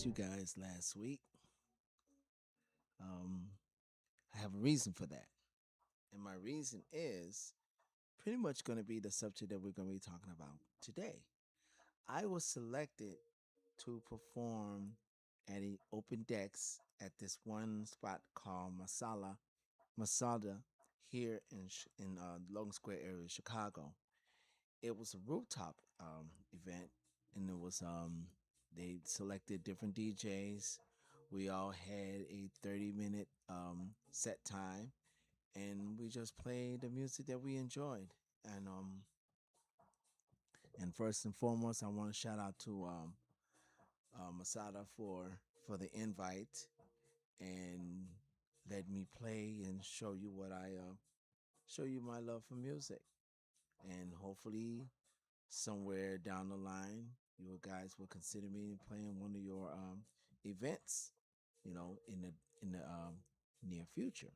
you guys last week. Um, I have a reason for that. And my reason is pretty much going to be the subject that we're going to be talking about today. I was selected to perform at a open decks at this one spot called Masada here in Logan Square area, Chicago. It was a rooftop event, and they selected different DJs. We all had a 30-minute set time, and we just played the music that we enjoyed. And first and foremost, I want to shout out to Masada for the invite and let me play and show you what I show you my love for music. And hopefully, somewhere down the line, you guys will consider me playing one of your events. In the near future.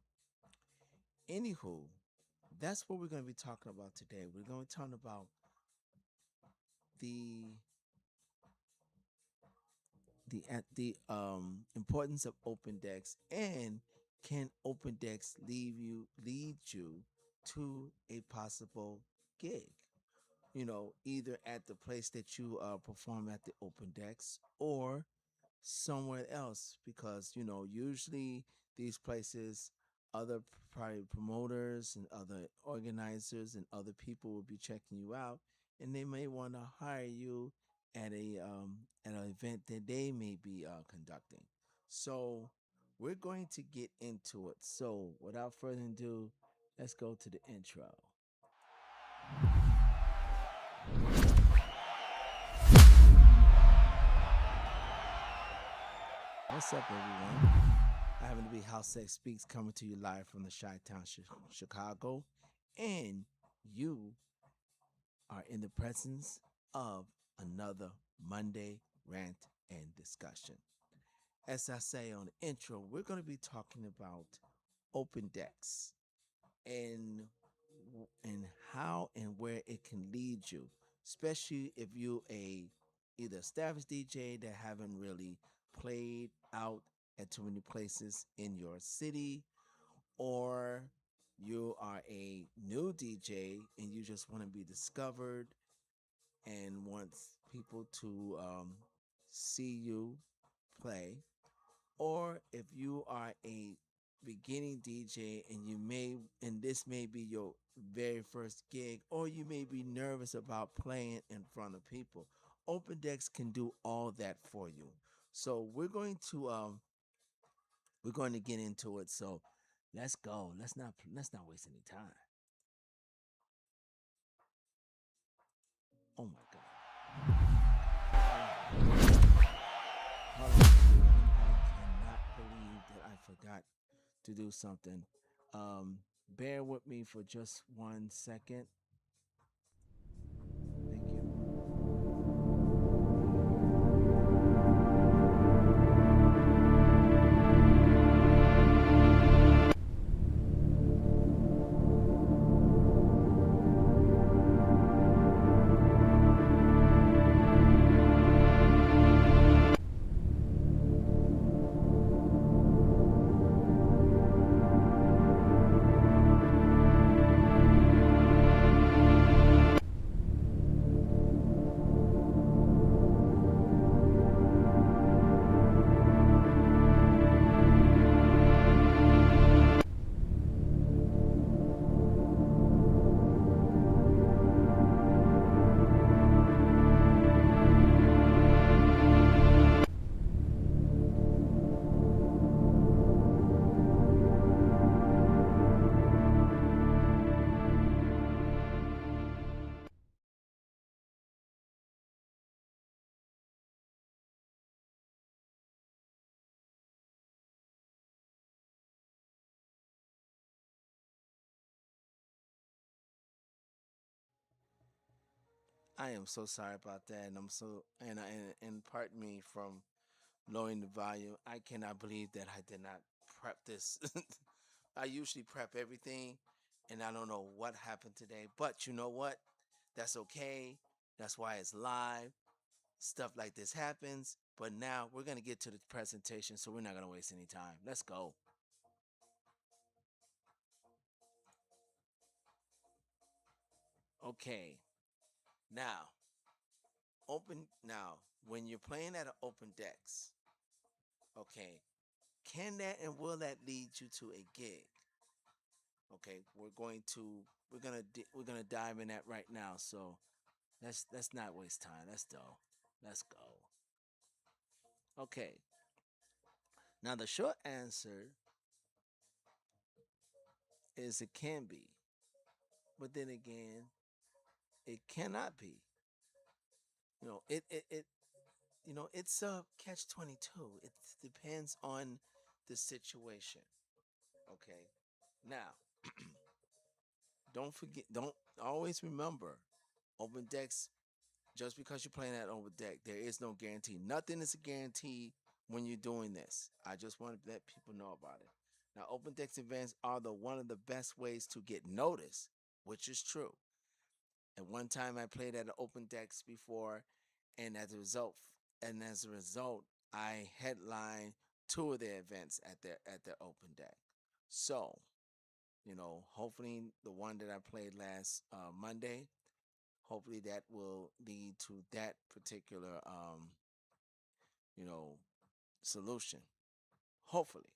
Anywho, that's what we're going to be talking about today. We're going to be talking about the the importance of open decks, and can open decks lead you to a possible gig, either at the place that you perform at the open decks or somewhere else, because usually these places, other probably promoters and other organizers and other people will be checking you out, and they may want to hire you at an event that they may be conducting. So we're going to get into it. So without further ado, let's go to the intro. What's up, everyone? I happen to be House Sex Speaks, coming to you live from the Chi-Town, Chicago, and you are in the presence of another Monday rant and discussion. As I say on the intro, we're going to be talking about open decks and and how and where it can lead you, especially if you a either established DJ that haven't really played out at too many places in your city, or you are a new DJ and you just want to be discovered and wants people to see you play, or if you are a beginning DJ and this may be your very first gig, or you may be nervous about playing in front of people. Open decks can do all that for you. So we're going to get into it. So let's go. Let's not waste any time. Oh my god. Hold on, everyone. I cannot believe that I forgot to do something. Bear with me for just 1 second. Thank you. I am so sorry about that, and I'm so and pardon me from lowering the volume. I cannot believe that I did not prep this. I usually prep everything, and I don't know what happened today. But you know what? That's okay. That's why it's live. Stuff like this happens. But now we're going to get to the presentation, so we're not going to waste any time. Let's go. Okay. Now, now when you're playing at an open decks, okay, can that and will that lead you to a gig? Okay, we're gonna dive in that right now. So let's not waste time. Let's go. Let's go. Okay. Now the short answer is it can be, but then again, it cannot be. It it's a catch 22. It depends on the situation. Okay. Now, don't always remember, open decks, just because you're playing at open deck, there is no guarantee. Nothing is a guarantee when you're doing this. I just want to let people know about it. Now, open decks events are the one of the best ways to get noticed, which is true. At one time, I played at an open decks before, and as a result, I headlined two of their events at their open deck. So, hopefully the one that I played last Monday, hopefully that will lead to that particular you know solution. Hopefully,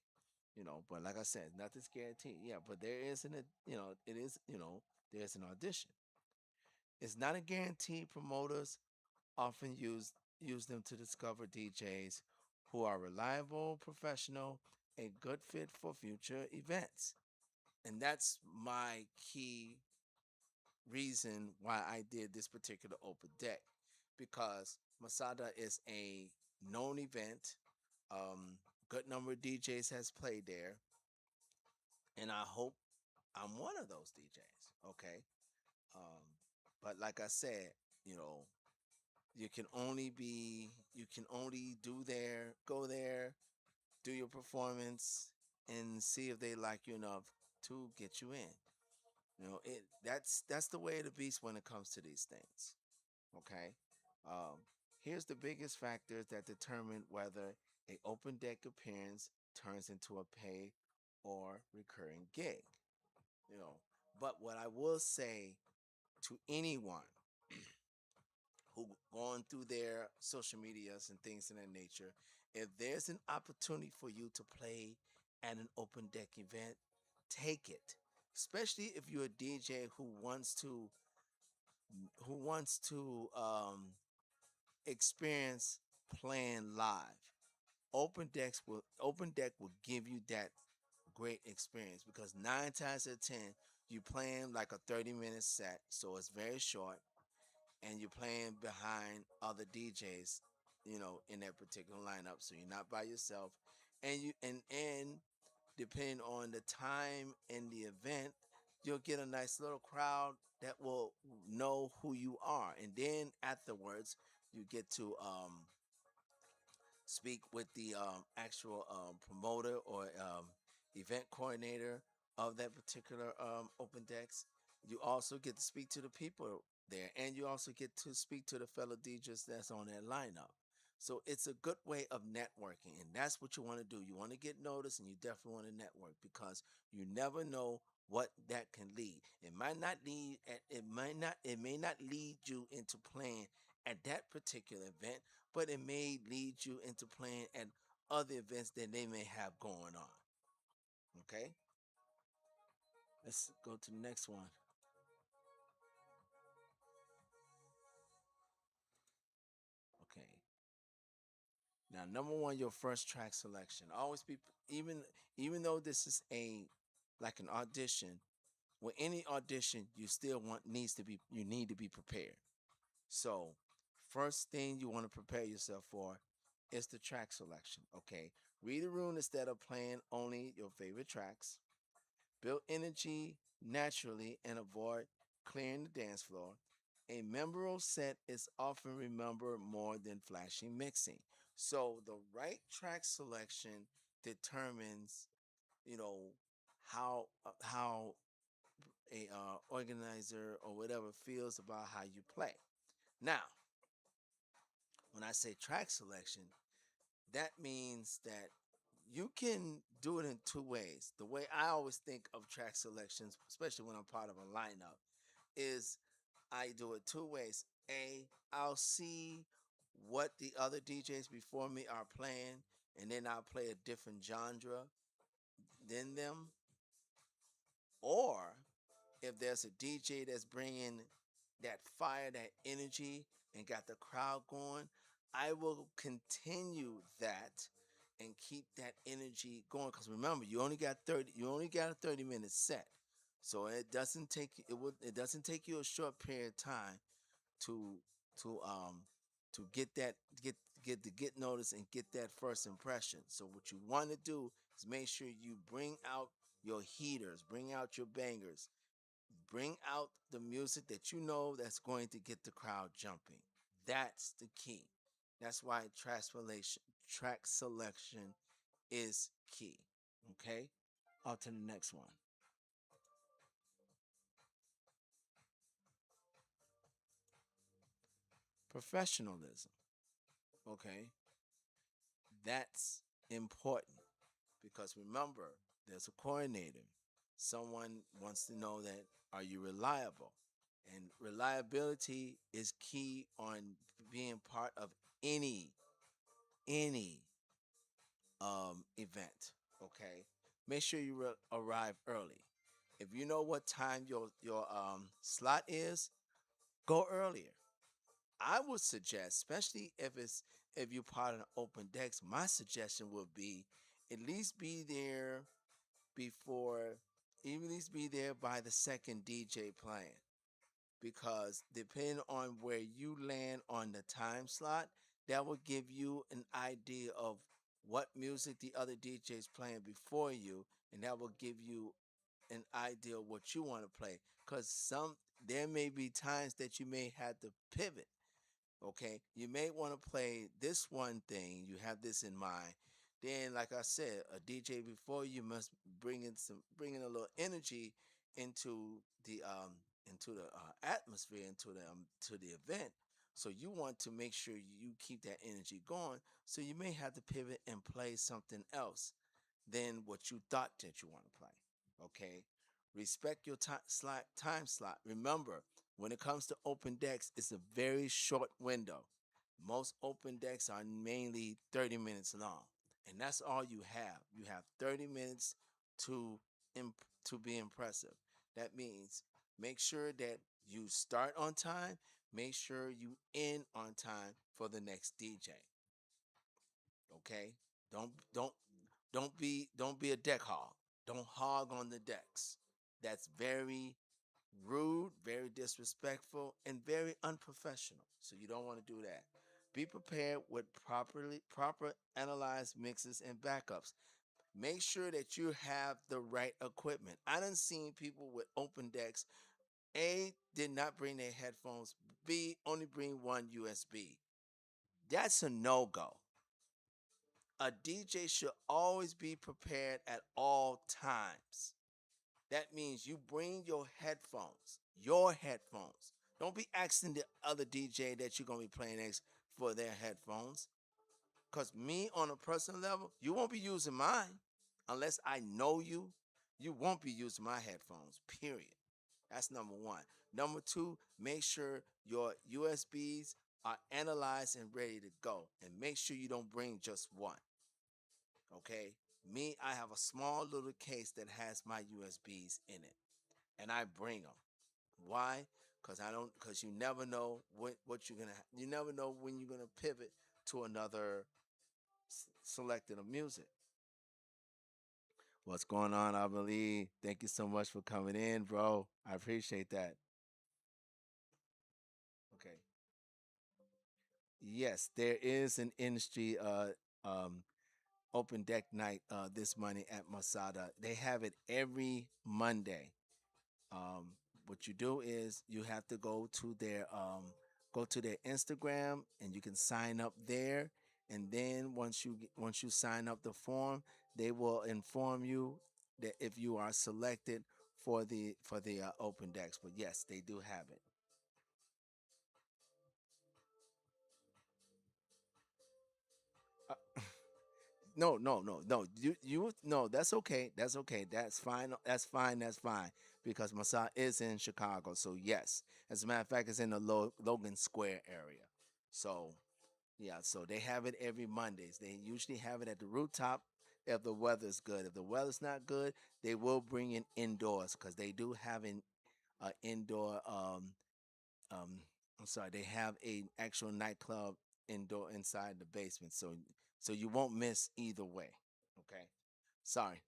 but like I said, nothing's guaranteed. Yeah, but there is it is, there's an audition. It's not a guarantee. Promoters often use them to discover DJs who are reliable, professional, and good fit for future events. And that's my key reason why I did this particular open deck, because Masada is a known event. Good number of DJs has played there, and I hope I'm one of those DJs. Okay, um, but like I said, you know, you can only go there, do your performance, and see if they like you enough to get you in. That's the way of the beast when it comes to these things. Okay. Um, Here's the biggest factors that determine whether a open deck appearance turns into a pay or recurring gig. You know, but what I will say to anyone who going through their social medias and things of that nature, if there's an opportunity for you to play at an open deck event, take it. Especially if you're a DJ who wants to experience playing live. Open deck will give you that great experience, because 9 times out of 10 you playing like a 30-minute set, so it's very short, and you're playing behind other DJs, in that particular lineup, so you're not by yourself, and depending on the time and the event, you'll get a nice little crowd that will know who you are, and then afterwards you get to speak with the actual promoter or event coordinator of that particular open decks. You also get to speak to the people there, and you also get to speak to the fellow DJs that's on that lineup. So it's a good way of networking, and that's what you want to do. You want to get noticed, and you definitely want to network, because you never know what that can lead. It may not lead you into playing at that particular event, but it may lead you into playing at other events that they may have going on. Okay, let's go to the next one. Okay, now number one, your first track selection. Always be even though this is a like an audition. With any audition, you need to be prepared. So, first thing you want to prepare yourself for is the track selection. Okay, read the room instead of playing only your favorite tracks. Build energy naturally and avoid clearing the dance floor. A memorable set is often remembered more than flashy mixing. So the right track selection determines, you know, how a organizer or whatever feels about how you play. Now, when I say track selection, that means that you can do it in two ways. The way I always think of track selections, especially when I'm part of a lineup, is I do it two ways. I'll see what the other DJs before me are playing, and then I'll play a different genre than them. Or if there's a DJ that's bringing that fire, that energy, and got the crowd going, I will continue that and keep that energy going. Because remember, you only got 30. You only got a 30-minute set, so it doesn't take you a short period of time to to um to get get noticed and get that first impression. So what you want to do is make sure you bring out your heaters, bring out your bangers, bring out the music that you know that's going to get the crowd jumping. That's the key. That's why track selection is key. Okay? On to the next one. Professionalism. Okay? That's important because remember, there's a coordinator. Someone wants to know that are you reliable? And reliability is key on being part of any event. Okay, make sure you arrive early. If you know what time your slot is, go earlier. I would suggest, especially if you're part of the open decks, my suggestion would be at least be there before, even at least be there by the second DJ playing. Because depending on where you land on the time slot, that will give you an idea of what music the other DJs playing before you, and that will give you an idea of what you want to play. Because there may be times that you may have to pivot. Okay, you may want to play this one thing. You have this in mind. Then, like I said, a DJ before you must bring in a little energy into the atmosphere, to the event. So you want to make sure you keep that energy going. So you may have to pivot and play something else than what you thought that you want to play. Okay, respect your time slot. Remember, when it comes to open decks, it's a very short window. Most open decks are mainly 30 minutes long, and that's all you have. You have 30 minutes to to be impressive. That means make sure that you start on time, make sure you end on time for the next DJ. Okay? Don't don't don't be a deck hog. Don't hog on the decks. That's very rude, very disrespectful, and very unprofessional. So you don't want to do that. Be prepared with proper analyzed mixes and backups. Make sure that you have the right equipment. I done seen people with open decks. A, did not bring their headphones. B, only bring one USB. That's a no-go. A DJ should always be prepared at all times. That means you bring your headphones. Your headphones. Don't be asking the other DJ that you're gonna be playing next for their headphones. Cause me on a personal level, you won't be using mine unless I know you. You won't be using my headphones. Period. That's number one. Number two, make sure your USBs are analyzed and ready to go, and make sure you don't bring just one. Okay. Me, I have a small little case that has my USBs in it, and I bring them. Why? Because I don't. Because you never know what you're gonna. You never know when you're gonna pivot to another selection of music. What's going on, I believe? Thank you so much for coming in, bro. I appreciate that. Okay. Yes, there is an industry open deck night this Monday at Masada. They have it every Monday. Um, what you do is you have to go to their Instagram, and you can sign up there. And then once you sign up the form, they will inform you that if you are selected for the open decks. But yes, they do have it. no. You no. That's okay. That's okay. That's fine. That's fine. That's fine. Because Masa is in Chicago, so yes. As a matter of fact, it's in the Logan Square area. So yeah, so they have it every Mondays. They usually have it at the rooftop if the weather's good. If the weather's not good, they will bring in indoors because they do have an indoor um I'm sorry, they have a actual nightclub indoor inside the basement. So you won't miss either way. Okay. Sorry.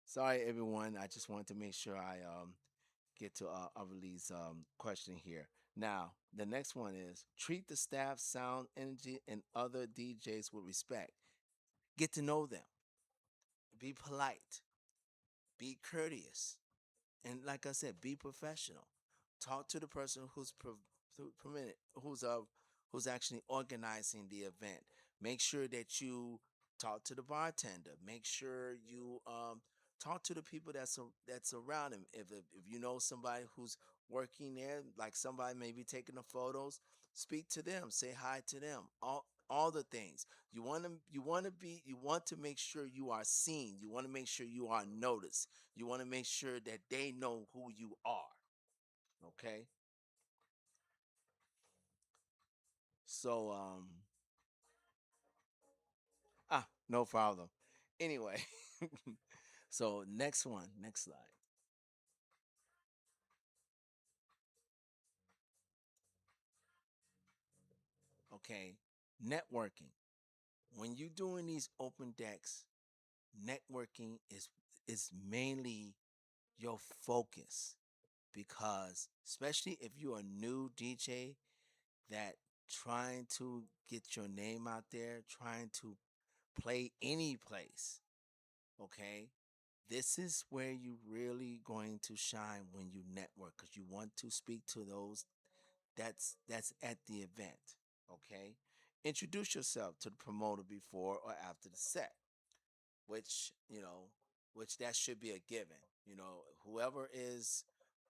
Sorry everyone. I just wanted to make sure I get to Avrili's question here. Now, the next one is treat the staff, sound, energy, and other DJs with respect. Get to know them. Be polite. Be courteous. And like I said, be professional. Talk to the person permitted, who's actually organizing the event. Make sure that you talk to the bartender. Make sure you talk to the people that's around him. If you know somebody who's working there, like somebody maybe taking the photos, speak to them. Say hi to them. All the things you want to make sure you are seen. You want to make sure you are noticed. You want to make sure that they know who you are. Okay. So no problem. Anyway, so next one, next slide. Okay, networking. When you're doing these open decks, networking is mainly your focus because especially if you're a new DJ that trying to get your name out there, trying to play any place, okay? This is where you really going to shine when you network because you want to speak to those that's at the event, okay? Introduce yourself to the promoter before or after the set, which, which that should be a given. Whoever is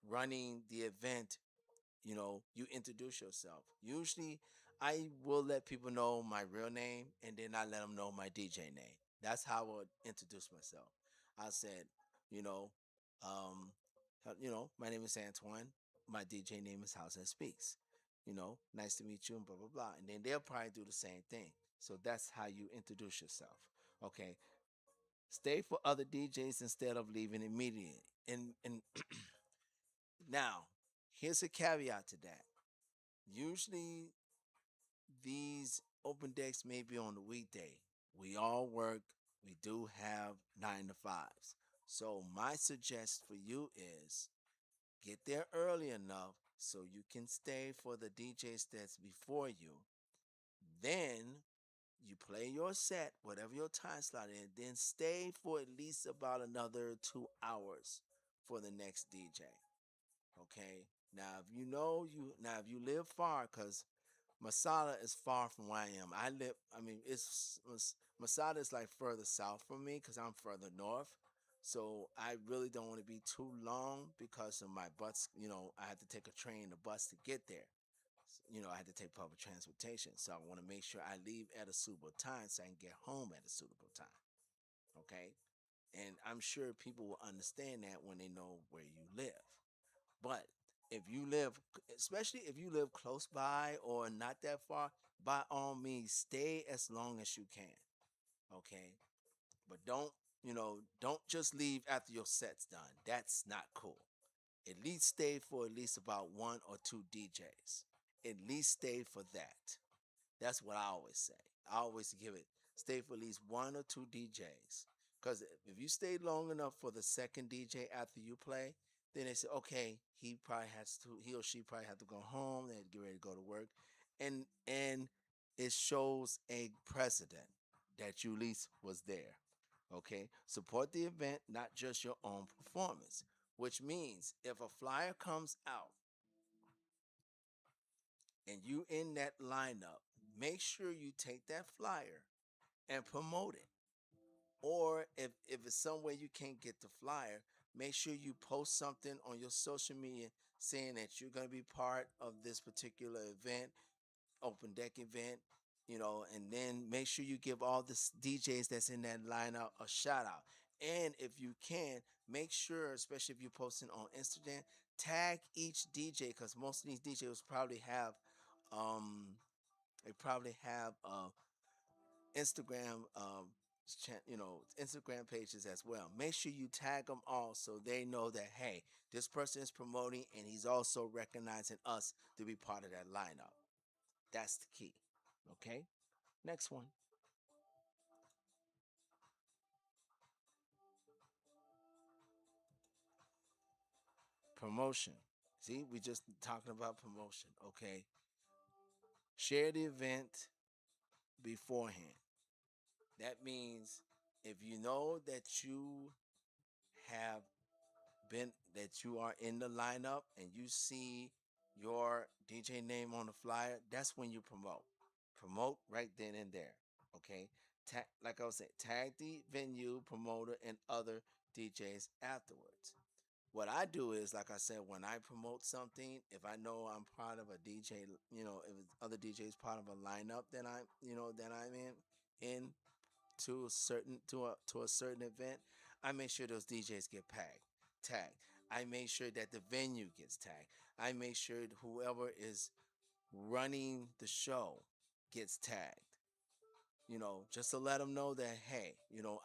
running the event, you introduce yourself. Usually, I will let people know my real name and then I let them know my DJ name. That's how I would introduce myself. I said, you know, um, my name is Antoine. My DJ name is House and Speaks. Nice to meet you and blah blah blah. And then they'll probably do the same thing. So that's how you introduce yourself. Okay. Stay for other DJs instead of leaving immediately. And now, here's a caveat to that. Usually these open decks may be on the weekday. We all work, we do have 9 to 5s. So my suggestion for you is get there early enough so you can stay for the DJs that's before you. Then you play your set, whatever your time slot is, then stay for at least about another 2 hours for the next DJ. Okay. Now, if you live far, because Masada is far from where I am. I mean, Masada is like further south from me because I'm further north. So I really don't want to be too long because of my bus. I had to take a train, a bus to get there. I had to take public transportation. So I want to make sure I leave at a suitable time so I can get home at a suitable time. Okay. And I'm sure people will understand that when they know where you live. But if you live, especially if you live close by or not that far, by all means, stay as long as you can. Okay. But don't just leave after your set's done. That's not cool. At least stay for at least about one or two DJs. At least stay for that. That's what I always say. I always give it stay for at least one or two DJs. Because if you stay long enough for the second DJ after you play, then they say, okay, he or she probably have to go home. They get ready to go to work, and it shows a precedent that you at least was there. Okay, support the event, not just your own performance. Which means if a flyer comes out and you in that lineup, make sure you take that flyer and promote it. Or if it's somewhere you can't get the flyer, make sure you post something on your social media saying that you're going to be part of this particular event, open deck event. and then make sure you give all the DJs that's in that lineup a shout out. And if you can, make sure, especially if you're posting on Instagram, tag each DJ because most of these DJs probably have, um, Instagram, Instagram pages as well. Make sure you tag them all so they know that hey, this person is promoting and he's also recognizing us to be part of that lineup. That's the key. Okay. Next one. Promotion. See, we just talking about promotion. Okay. Share the event beforehand. That means if you know that have that you are in the lineup and you see your DJ name on the flyer, that's when you promote. Promote right then and there. Okay. Like I was saying, tag the venue, promoter, and other DJs afterwards. What I do is, like I said, when I promote something, if I know I'm part of a DJ, if other DJs part of a lineup that I'm in to a certain event, I make sure those DJs get tagged. I make sure that the venue gets tagged. I make sure whoever is running the show gets tagged. Just to let them know that hey,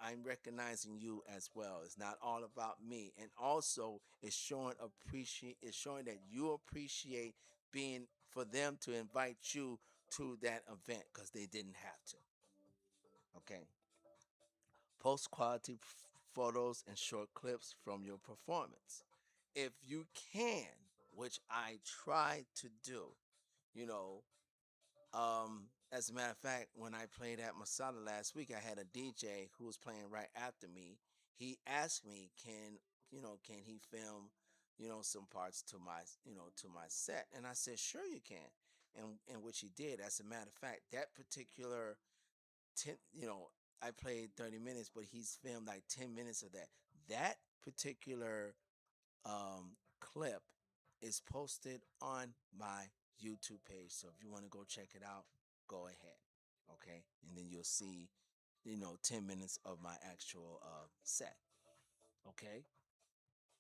I'm recognizing you as well. It's not all about me, and also it's showing that you appreciate being for them to invite you to that event because they didn't have to. Okay. Post quality photos and short clips from your performance. If you can, which I try to do, you know, as a matter of fact, when I played at Masada last week, I had a DJ who was playing right after me. He asked me, can he film, some parts to my set? And I said, sure you can. And which he did. As a matter of fact, that particular 10, I played 30 minutes, but he's filmed like 10 minutes of that. That particular clip is posted on my YouTube page. So if you want to go check it out, go ahead. Okay. And then you'll see, 10 minutes of my actual set. Okay.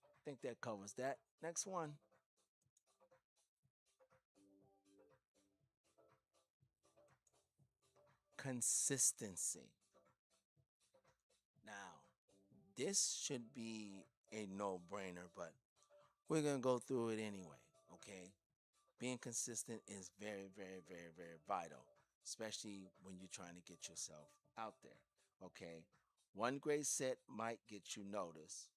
I think that covers that. Next one. Consistency. Now, this should be a no brainer, but we're going to go through it anyway. Okay. Being consistent is very, very, very, very vital, especially when you're trying to get yourself out there. Okay. One great set might get you noticed.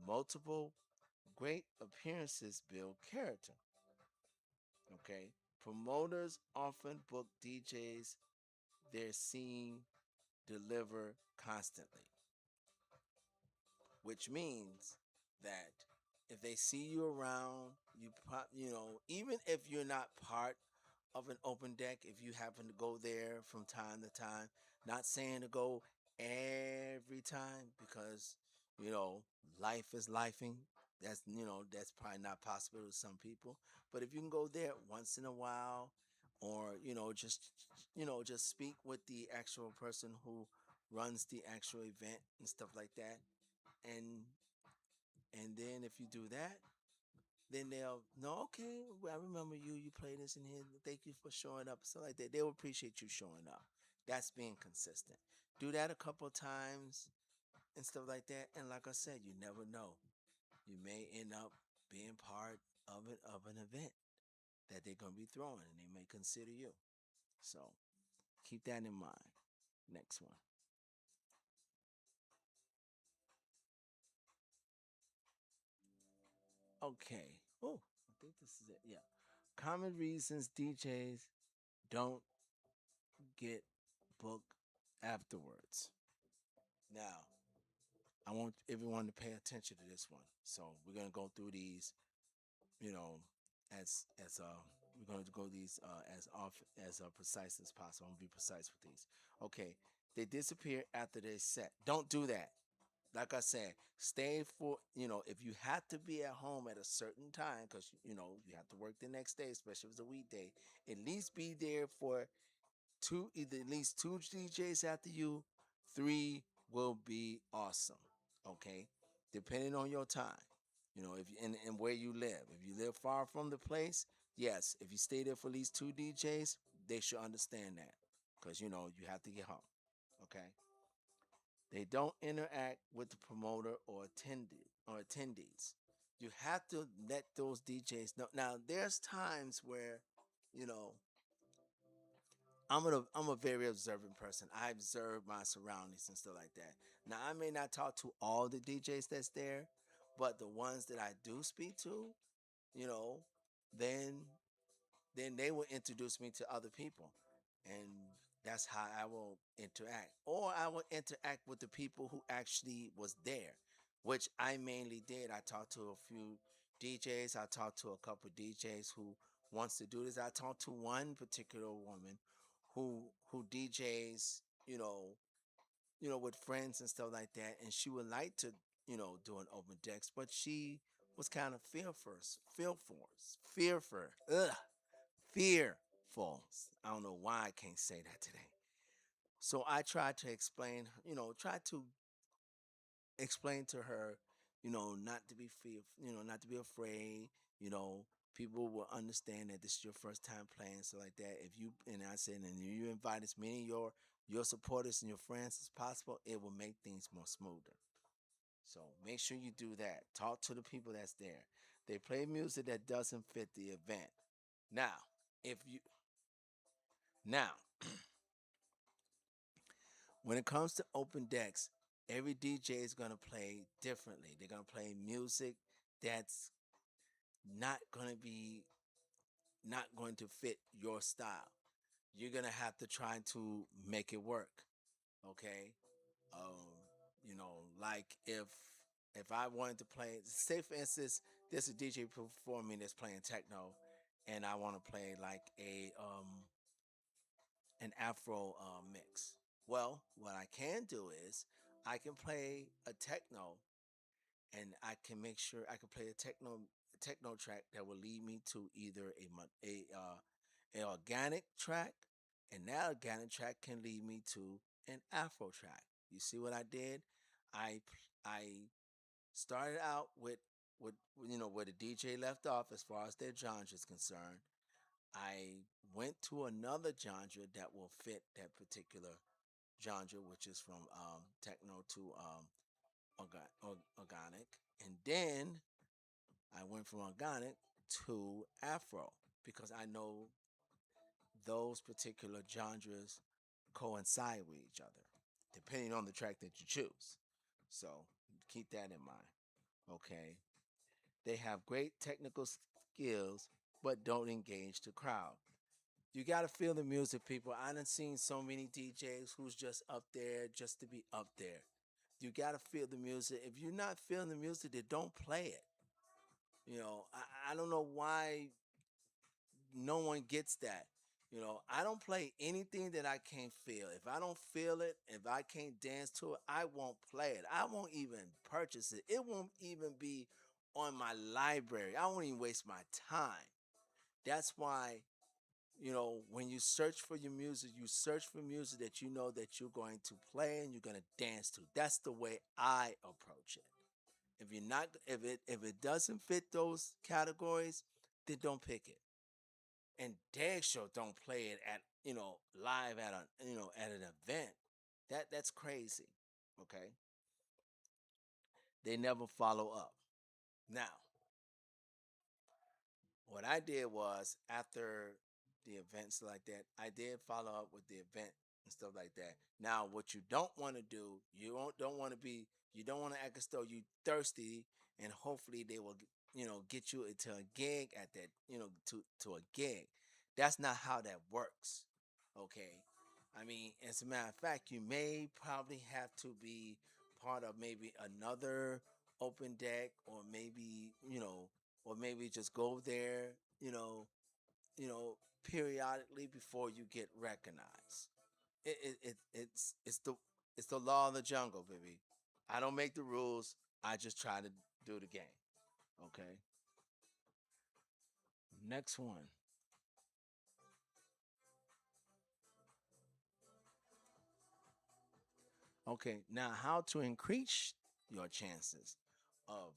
Multiple great appearances build character. Okay. Promoters often book DJs they're seeing deliver constantly, which means that if they see you around, even if you're not part of an open deck, if you happen to go there from time to time, not saying to go every time because you know life is lifing. That's probably not possible to some people. But if you can go there once in a while, or just speak with the actual person who runs the actual event and stuff like that, and then if you do that, then they'll know, okay, well, I remember you. You played this in here. Thank you for showing up. So like that, they'll appreciate you showing up. That's being consistent. Do that a couple of times and stuff like that. And like I said, you never know. You may end up being part of an event that they're gonna be throwing, and they may consider you. So keep that in mind. Next one. Okay. Oh, I think this is it. Yeah. Common reasons DJs don't get booked afterwards. Now, I want everyone to pay attention to this one. So we're gonna go through these, you know, as we're gonna go these as off as precise as possible. I'm gonna be precise with these. Okay, they disappear after they set. Don't do that. Like I said, stay for if you have to be at home at a certain time because you have to work the next day, especially if it's a weekday. At least be there for two, either at least two DJs after you, three will be awesome. Okay, depending on your time. If you and where you live. If you live far from the place, yes. If you stay there for at least two DJs, they should understand that, because you have to get home. Okay. They don't interact with the promoter or attendees. You have to let those DJs know. Now, there's times where, you know, I'm a very observant person. I observe my surroundings and stuff like that. Now, I may not talk to all the DJs that's there, but the ones that I do speak to, you know, then they will introduce me to other people, and that's how I will interact. Or I will interact with the people who actually was there, which I mainly did. I talked to a few DJs. I talked to a couple DJs who wants to do this. I talked to one particular woman who DJs, with friends and stuff like that, and she would like to, do an open decks, but she was kind of ugh, fearful. I don't know why I can't say that today. So I tried to explain to her, not to be not to be afraid. You know, People will understand that this is your first time playing, so like that. If you and I said, and you invite as many of your supporters and your friends as possible, it will make things more smoother. So make sure you do that. Talk to the people that's there. They play music that doesn't fit the event. Now, if you now when it comes to open decks, every DJ is gonna play differently. They're gonna play music that's not gonna be not going to fit your style. You're gonna have to try to make it work. Okay. Like if I wanted to play, say for instance, there's a DJ performing that's playing techno, and I want to play like a an Afro mix. Well, what I can do is I can play a techno, and I can make sure I can play a techno track that will lead me to either a organic track, and that organic track can lead me to an Afro track. You see what I did? I started out with where the DJ left off as far as their genre is concerned. I went to another genre that will fit that particular genre, which is from techno to organic, and then I went from organic to Afro, because I know those particular genres coincide with each other, depending on the track that you choose. So keep that in mind. Okay. They have great technical skills, but don't engage the crowd. You gotta feel the music, people. I done seen so many DJs who's just up there just to be up there. You gotta feel the music. If you're not feeling the music, then don't play it. I don't know why no one gets that. I don't play anything that I can't feel. If I don't feel it, if I can't dance to it, I won't play it. I won't even purchase it. It won't even be on my library. I won't even waste my time. That's why, when you search for your music, you search for music that you know that you're going to play and you're going to dance to. That's the way I approach it. If you're not, if it doesn't fit those categories, then don't pick it. And Dag Show don't play it at live at at an event. That's crazy. Okay, they never follow up. Now, what I did was, after the events like that, I did follow up with the event and stuff like that. Now, what you don't want to do, don't want to be, you don't want to act as though you thirsty, and hopefully they will, get you into a gig at that, to a gig. That's not how that works. Okay. I mean, as a matter of fact, you may probably have to be part of maybe another open deck, or maybe, or maybe just go there, you know, periodically before you get recognized. It's the law of the jungle, baby. I don't make the rules. I just try to do the game. Okay. Next one. Okay, now how to increase your chances of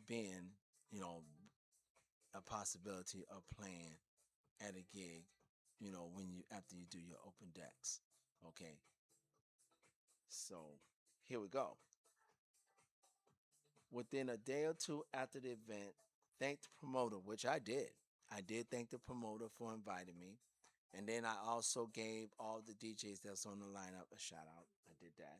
being, you know, a possibility of playing at a gig, when you after you do your open decks. Okay, so here we go. Within a day or two after the event, thank the promoter, which I did. I did thank the promoter for inviting me. And then I also gave all the DJs that's on the lineup a shout out. I did that.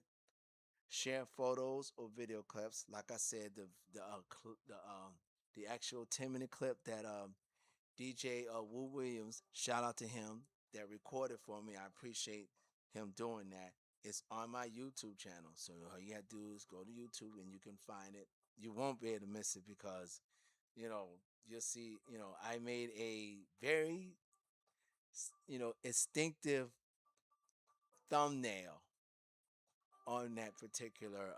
Share photos or video clips. Like I said, the actual 10-minute clip that DJ Wu Williams, shout out to him, that recorded for me. I appreciate him doing that. It's on my YouTube channel. So all you have to do is go to YouTube and you can find it. You won't be able to miss it because, you know, you'll see, I made a very, instinctive thumbnail on that particular,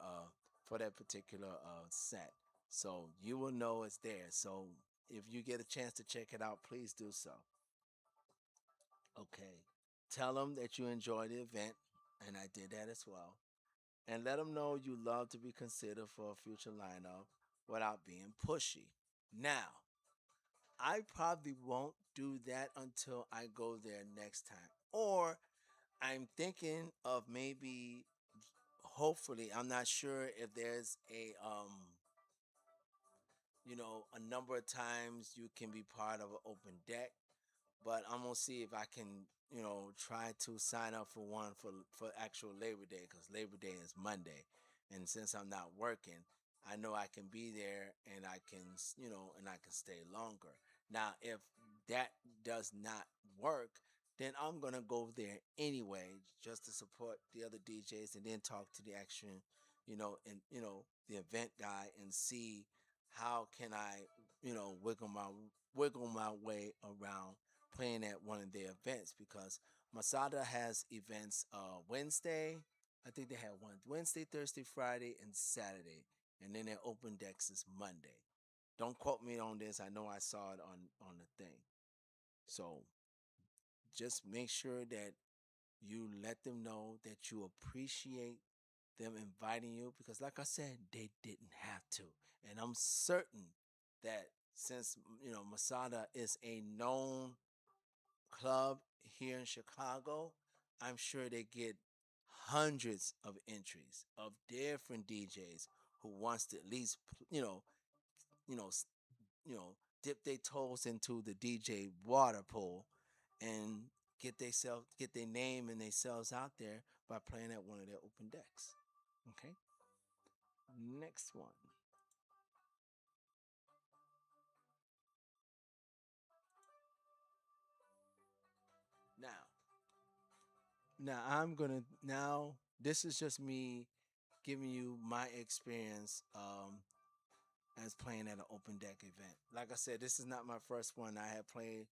for that particular set. So you will know it's there. So if you get a chance to check it out, please do so. Okay. Tell them that you enjoy the event, and I did that as well. And let them know you love to be considered for a future lineup without being pushy. Now, I probably won't do that until I go there next time. Or I'm thinking of maybe, hopefully, I'm not sure if there's a number of times you can be part of an open deck, but I'm gonna see if I can, try to sign up for one for actual Labor Day because Labor Day is Monday, and since I'm not working, I know I can be there and I can, and I can stay longer. Now, if that does not work, then I'm gonna go there anyway just to support the other DJs and then talk to the action, and the event guy and see how can I, wiggle my way around playing at one of their events because Masada has events Wednesday. I think they have one Wednesday, Thursday, Friday, and Saturday, and then their open decks is Monday. Don't quote me on this. I know I saw it on the thing. So just make sure that you let them know that you appreciate them inviting you because like I said, they didn't have to. And I'm certain that since Masada is a known club here in Chicago, I'm sure they get hundreds of entries of different DJs who wants to at least you know s- dip their toes into the DJ water pool and get their name and themselves out there by playing at one of their open decks. Okay, next one. Now, now this is just me giving you my experience as playing at an open deck event. Like I said, this is not my first one. I have played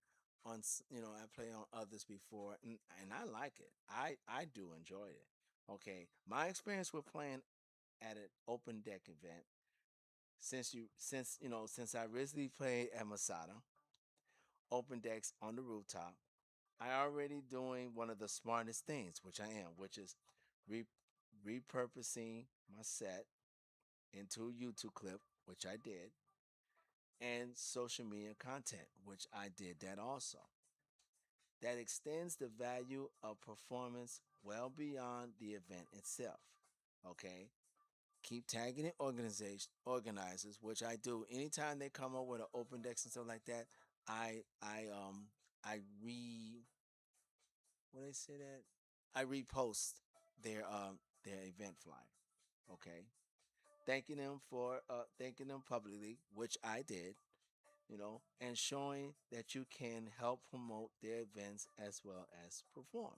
on I played on others before, and I like it. I do enjoy it. Okay, my experience with playing at an open deck event since I originally played at Masada open decks on the rooftop. I already doing one of the smartest things, which I am, which is re- repurposing my set into a YouTube clip, which I did, and social media content, which I did that also. That extends the value of performance well beyond the event itself. Okay? Keep tagging the organizers, which I do. Anytime they come up with an open decks and stuff like that, I what they say that I repost their event flyer. Okay, thanking them publicly, which I did, and showing that you can help promote their events as well as perform,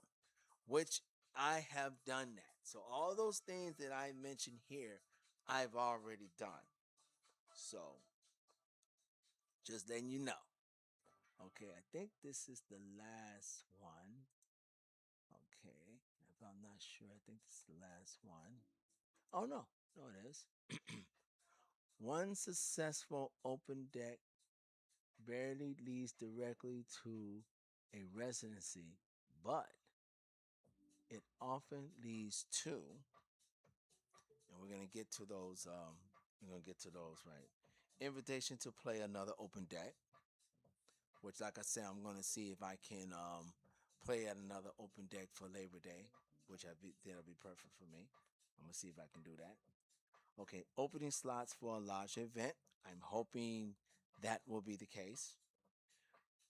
which I have done that. So all those things that I mentioned here, I've already done. So just letting you know. Okay, I think this is the last one. Okay, if I'm not sure, I think this is the last one. Oh no, it is. One successful open deck barely leads directly to a residency, but it often leads to we're gonna get to those. We're gonna get to those, right. Invitation to play another open deck, which, like I said, I'm gonna see if I can play at another open deck for Labor Day, which that'll be perfect for me. I'm gonna see if I can do that. Okay, opening slots for a large event. I'm hoping that will be the case.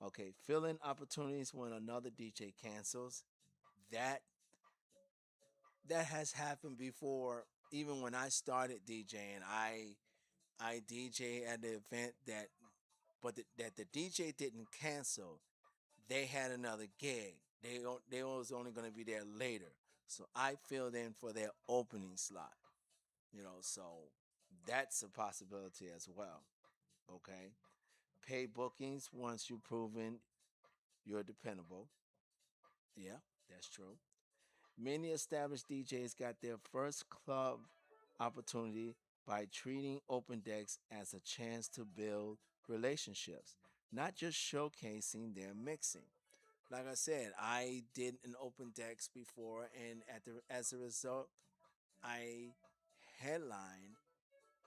Okay, fill-in opportunities when another DJ cancels. That that has happened before. Even when I started DJing, I DJ at the event that the DJ didn't cancel. They had another gig. They was only going to be there later, so I filled in for their opening slot. So that's a possibility as well. Okay, pay bookings once you've proven you're dependable. Yeah, that's true. Many established DJs got their first club opportunity by treating open decks as a chance to build relationships, not just showcasing their mixing. Like I said, I did an open decks before, and as a result, I headlined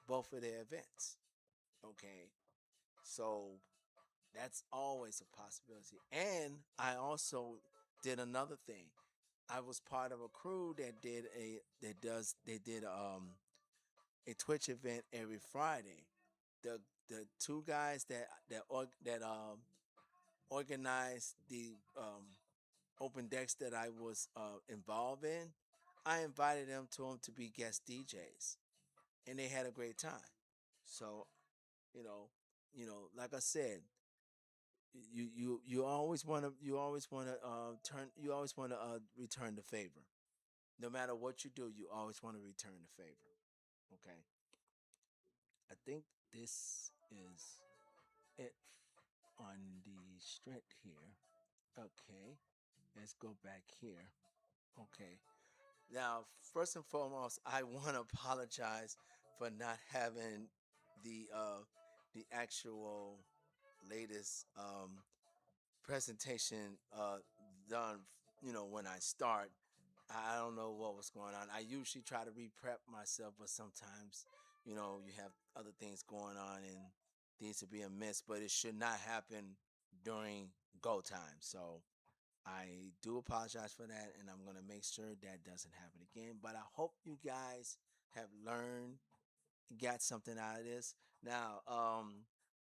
both of their events. Okay, so that's always a possibility. And I also did another thing. I was part of a crew that did a Twitch event every Friday. The two guys that organized the open decks that I was involved in, I invited them to be guest DJs, and they had a great time. So you know, like I said, you always want to return the favor. No matter what you do, you always want to return the favor. Okay, I think this is it on the strength here. Okay, let's go back here. Okay, now first and foremost, I want to apologize for not having the actual latest presentation done. When I start, I don't know what was going on. I usually try to re-prep myself, but sometimes, you have other things going on and things to be amiss. But it should not happen during go time. So I do apologize for that, and I'm gonna make sure that doesn't happen again. But I hope you guys have learned, got something out of this. Now,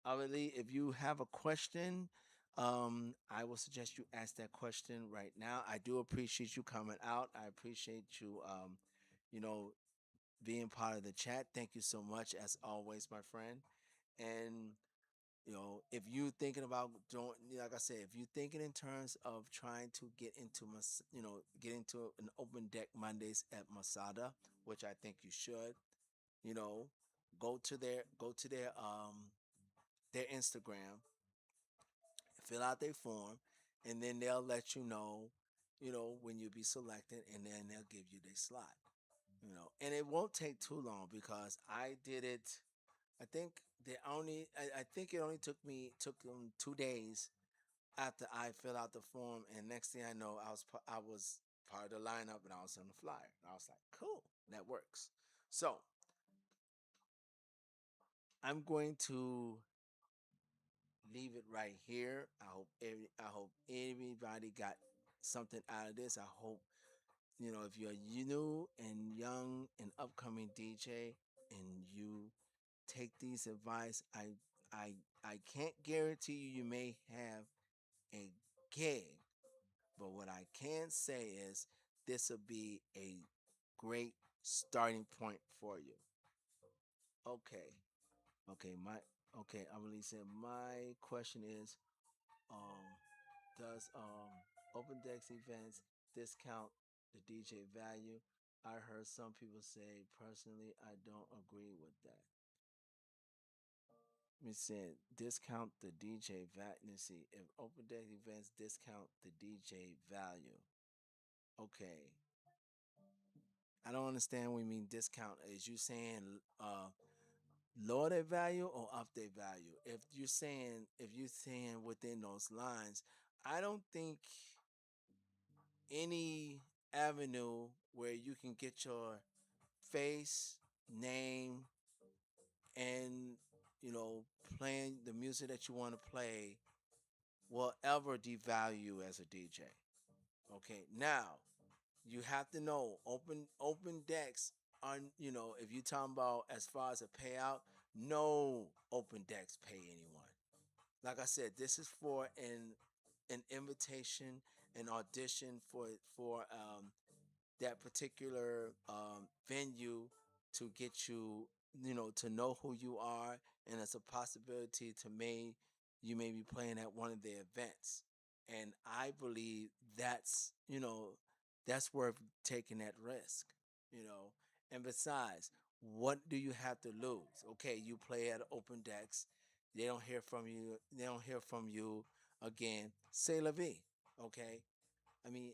Ali, if you have a question, I will suggest you ask that question right now. I do appreciate you coming out. I appreciate you, you know, being part of the chat. Thank you so much, as always, my friend. And if you thinking about doing, like I said, if you thinking in terms of trying to get into get into an open deck Mondays at Masada, which I think you should, you know, go to their Instagram, fill out their form, and then they'll let you know, when you'll be selected, and then they'll give you their slot. And it won't take too long because I did it. I think it only took them 2 days after I filled out the form, and next thing I know, I was part of the lineup and I was on the flyer. And I was like, cool, that works. So I'm going to leave it right here. I hope everybody got something out of this. I hope if you're new and young and upcoming DJ and you take these advice, I I can't guarantee you may have a gig, but what I can say is this will be a great starting point for you. Okay. I really said my question is, um, does open decks events discount the DJ value? I heard some people say personally I don't agree with that. We said discount the DJ value. Let's see if open deck events discount the DJ value. Okay, I don't understand what you mean discount. Is you saying lower their value or up their value? If you're saying within those lines, I don't think any avenue where you can get your face name and you know playing the music that you want to play will ever devalue you as a DJ. Okay, now you have to know open decks on if you're talking about as far as a payout, no open decks pay anyone. Like I said, this is for an invitation, an audition for that particular venue to get you, to know who you are, and it's a possibility to you may be playing at one of their events. And I believe that's worth taking that risk, you know. And besides, what do you have to lose? Okay, you play at open decks, they don't hear from you, again. Say la vie, okay? I mean,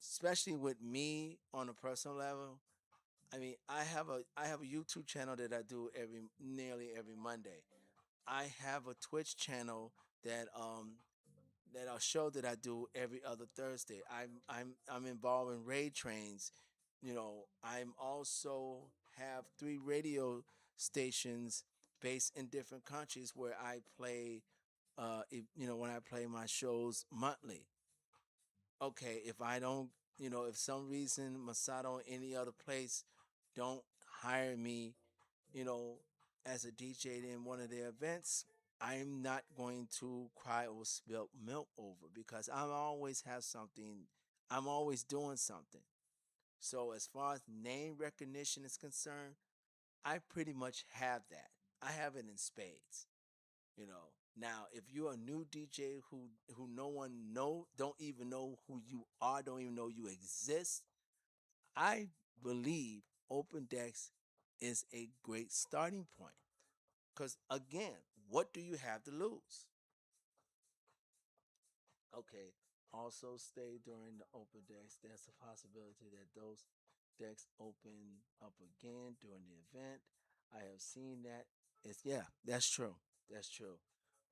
especially with me on a personal level. I mean, I have a YouTube channel that I do nearly every Monday. I have a Twitch channel that a show that I do every other Thursday. I'm involved in raid trains. I'm also have three radio stations based in different countries where I play. When I play my shows monthly. Okay, if I don't, if some reason Masato or any other place don't hire me, you know, as a DJ in one of their events, I'm not going to cry or spill milk over because I'm always doing something. So as far as name recognition is concerned, I pretty much have that. I have it in spades. Now if you're a new DJ who no one don't even know who you are, don't even know you exist, I believe open decks is a great starting point. Because again, what do you have to lose? Okay, also stay during the open decks. There's a possibility that those decks open up again during the event. I have seen that. It's Yeah, that's true. That's true.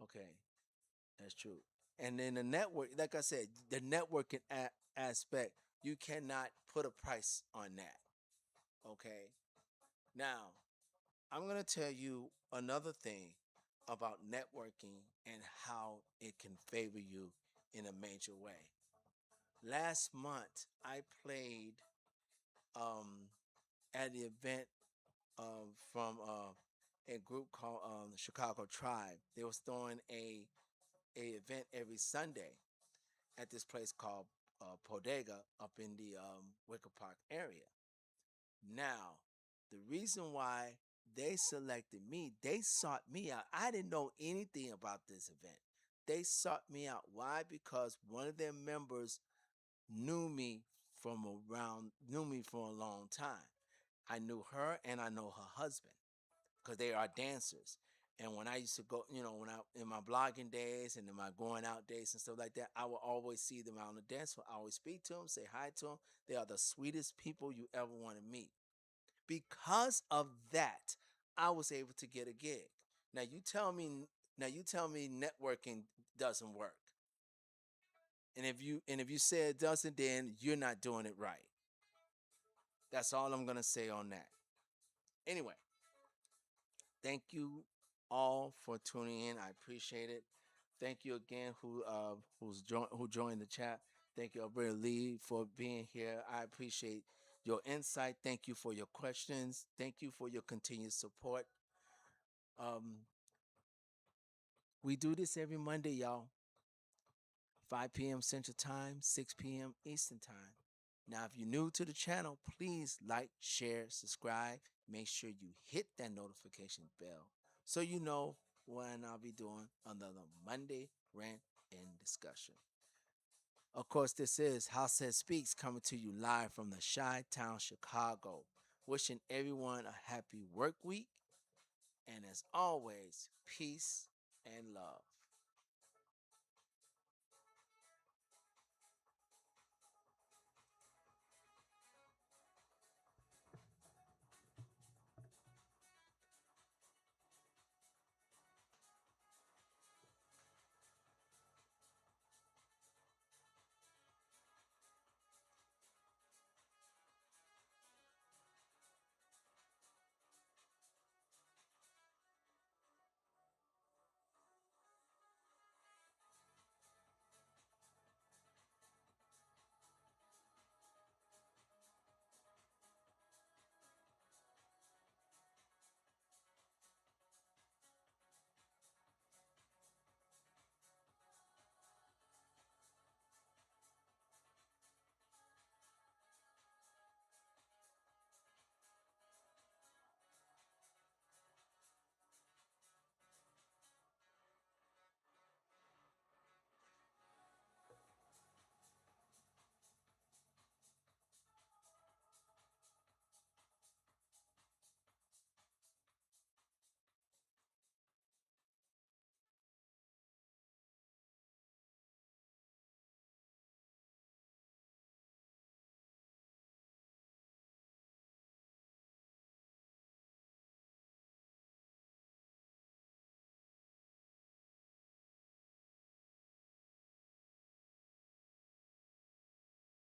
Okay, that's true. And then the network, like I said, the networking aspect, you cannot put a price on that. Okay. Now, I'm going to tell you another thing about networking and how it can favor you in a major way. Last month, I played um, at the event from a group called Chicago Tribe. They was throwing a event every Sunday at this place called Bodega up in the Wicker Park area. Now, the reason why they selected me, they sought me out. I didn't know anything about this event. They sought me out. Why? Because one of their members knew me for a long time. I knew her and I know her husband because they are dancers. And when I used to go, when I in my blogging days and in my going out days and stuff like that, I would always see them out on the dance floor. I always speak to them, say hi to them. They are the sweetest people you ever want to meet. Because of that, I was able to get a gig. Now you tell me, networking doesn't work. And if you say it doesn't, then you're not doing it right. That's all I'm gonna say on that. Anyway, thank you all for tuning in. I appreciate it. Thank you again who joined the chat. Thank you, Alberta Lee, for being here. I appreciate your insight. Thank you for your questions. Thank you for your continued support. Um, we do this every Monday, y'all. 5 p.m. Central Time, 6 p.m. Eastern Time. Now, if you're new to the channel, please like, share, subscribe. Make sure you hit that notification bell so you know when I'll be doing another Monday rant and discussion. Of course, this is House Head Speaks coming to you live from the Chi Town, Chicago. Wishing everyone a happy work week. And as always, peace and love.